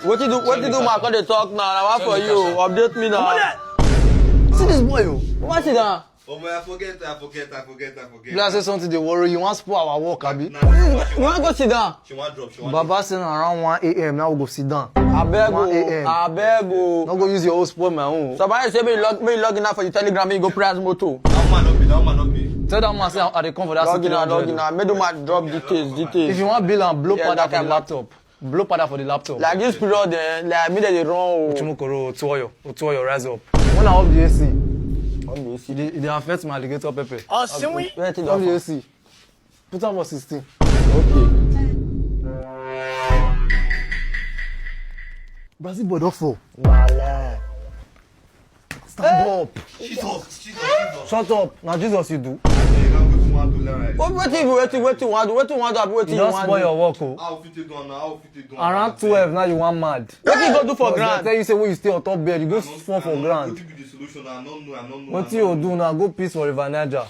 What you do, man? Can they talk now? I want for you. Update me now. See this boy, yo. What's it now? Oh, man, I forget. Let's say something they worry. You want to spoil our work, Abi? You want to go sit down? She want drop. Baba saying around 1 a.m. Now we go sit down. I beg 1 you. a.m. I beg you. Not go use your own spoil my own. Somebody say me logging out for the Telegram. Me go price moto. That man not be. Tell that man say I dey come for that Logging out. Make do my drop details. If you want bill and blow Yeah, powder that for the kind laptop. Blow powder for the laptop. Like this period, like me they run. Chumokoro, Otuoyo, rise up. When I off the AC, it affects my alligator pepper. Oh, see we? Off the AC. Put on for 16. Okay. Brazil boy don't fall. Wale. Stand up. Jesus. Shut up. Now Jesus you do. What you want to do? What you want to do? You don't spoil your work, oh. How fit you do now? Around 12 now you want mad. What you go do for I grand? tell you say when you stay on top bed, you go fall for grand. What be the solution? I don't know. What you do now? Go piss for River Niger.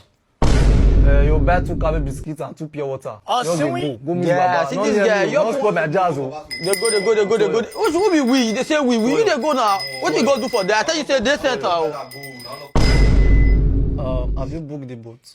You buy 2 cabbage biscuits and 2 pure water. Oh, Just see dey we? go meet Yeah, Baba. see Not this near guy, me, you're don't spoil my jazz, oh. They go. Who be we? They say we. You they go now. What you go do for that? I tell you say they center. Have you booked the boat?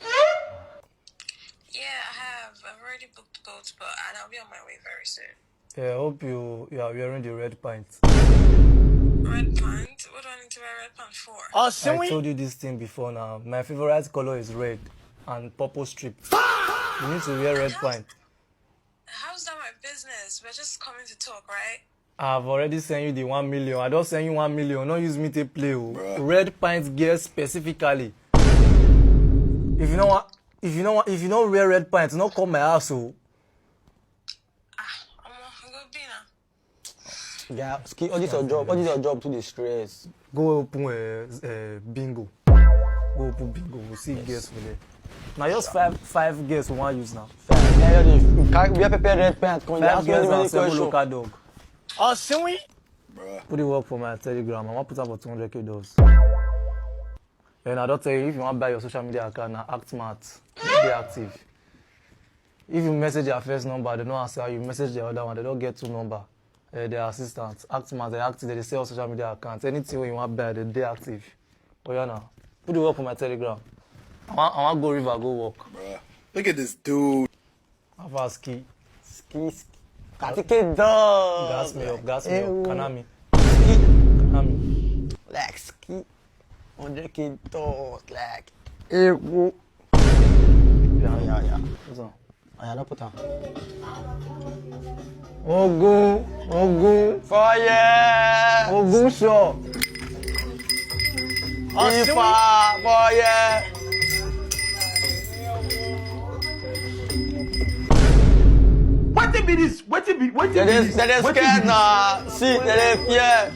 Yeah, I have. I've already booked the boat, but I'll be on my way very soon. Yeah, I hope you are wearing the red pint. Red pants? What do I need to wear red pants for? Oh, see I we? told you this thing before now. My favorite color is red and purple strip. You need to wear red pint. How's that my business? We're just coming to talk, right? I've already sent you the 1 million. I don't send you 1 million. Don't use me to play. Oh. Red pint gear specifically. If you don't wear red pants, don't come my house. Oh. I'm gonna be now. Yeah, ski. What is your job? What is your job to the stress? Go open bingo. Go open bingo. We'll see guests for there. Now just five guests we want use now. We have prepared red pants. 5 guests and 7 local dog. Oh, see we? Put it work for my Telegram. I want to put up for $200K. And I don't tell you if you want to buy your social media account now, act smart. Be active. If you message your first number, they don't answer. You message the other one, they don't get 2 numbers. Their assistants, act smart, they active, they sell social media accounts. Anything when you want to buy, they active. Oh yeah now. Put it work for my Telegram. I want to go river, go walk. Bruh. Look at this dude. Have a ski. Ski. Katike dog. Gas me up. Kanami. Ski. Kanami. Like ski. 100K dogs. Like. Ewo. Yeah. What's on? I don't put on. Ogun. Fire. Ogun show. Ifa. Fire. What be this? They scared now. See, they fear.